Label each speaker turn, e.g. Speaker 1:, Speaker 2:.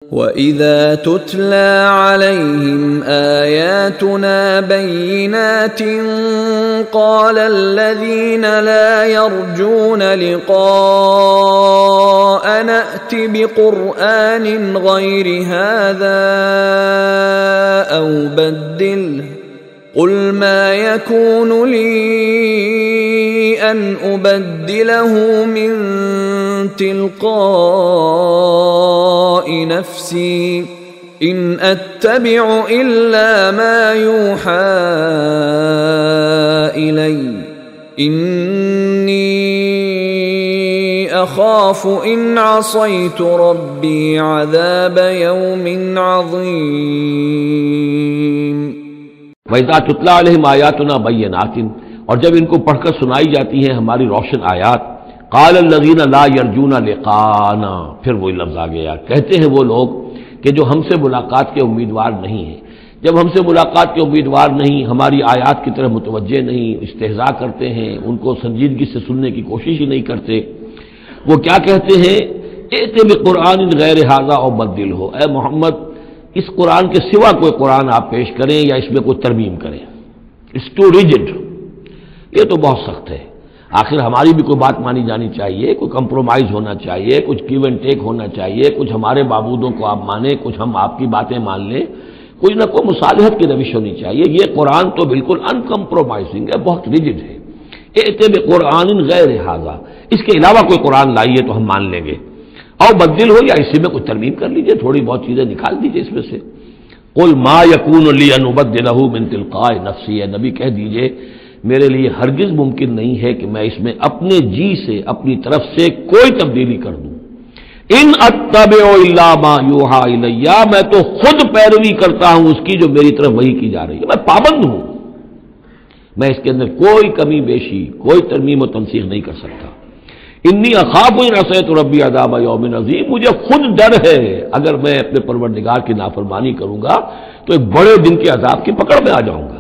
Speaker 1: وَإِذَا تُتْلَى عَلَيْهِمْ آيَاتُنَا بَيِّنَاتٍ قَالَ الَّذِينَ لَا يَرْجُونَ لِقَاءَنَا ائْتِ بِقُرْآنٍ غَيْرِ هَذَا أَوْ بَدِّلْهُ قُلْ مَا يَكُونُ لِي أَنْ أُبَدِّلَهُ مِنْ تِلْقَاءِ نَفْسِي إِنْ أَتَّبِعُ إِلَّا مَا يُوحَى إِلَيَّ إِنِّي أَخَافُ إِنْ عَصَيْتُ رَبِّي عَذَابَ يَوْمٍ عَظِيمٍ۔
Speaker 2: وَإِذَا تُتْلَى عَلَيْهِمْ آيَاتُنَا بَيِّنَاتٍ، اور جب ان کو پڑھ کر سنائی جاتی ہیں ہماری روشن آیات، قَالَ الَّذِينَ لَا يَرْجُونَ لِقَاءَنَا، پھر وہی لفظ آ گیا، کہتے ہیں وہ لوگ کہ جو ہم سے ملاقات کے امیدوار نہیں ہیں۔ جب ہم سے ملاقات کے امیدوار نہیں، ہماری آیات کی طرف متوجہ نہیں، استہزاء کرتے ہیں، ان کو سنجیدگی سے سننے کی کوشش ہی نہیں کرتے، وہ کیا کہتے ہیں؟ ائت بقرآن غیر ھذا او بدلہ، اے محمد اس قرآن کے سوا کوئی قرآن آپ پیش کریں یا اس میں کوئی ترمیم کریں۔ اٹس ٹو ریجڈ، یہ تو بہت سخت ہے۔ آخر ہماری بھی کوئی بات مانی جانی چاہیے، کوئی کمپرومائز ہونا چاہیے، کچھ گیو اینڈ ٹیک ہونا چاہیے، کچھ ہمارے معبودوں کو آپ مانیں، کچھ ہم آپ کی باتیں مان لیں، کوئی نہ کوئی مصالحت کی روش ہونی چاہیے۔ یہ قرآن تو بالکل ان کمپرومائزنگ ہے، بہت ریجڈ ہے۔ ائت بقرآن غیر ھذا، اس کے علاوہ کوئی قرآن لائیے تو ہم مان لیں گے، اور بدل ہو یا اسی میں کچھ ترمیم کر لیجئے، تھوڑی بہت چیزیں نکال دیجئے اس میں سے۔ قل ما یکون لی ان ابدلہ من تلقاء نفسی، اے نبی کہہ دیجئے میرے لیے ہرگز ممکن نہیں ہے کہ میں اس میں اپنے جی سے، اپنی طرف سے کوئی تبدیلی کر دوں۔ ان اتبع الا ما یوحی الی، میں تو خود پیروی کرتا ہوں اس کی جو میری طرف وحی کی جا رہی ہے، میں پابند ہوں، میں اس کے اندر کوئی کمی بیشی، کوئی ترمیم و تنسیخ نہیں کر سکتا۔ انی اخاف ان عصیت ربی عذاب یوم عظیم، مجھے خود ڈر ہے اگر میں اپنے پروردگار کی نافرمانی کروں گا تو ایک بڑے دن کے عذاب کی پکڑ میں آ جاؤں گا۔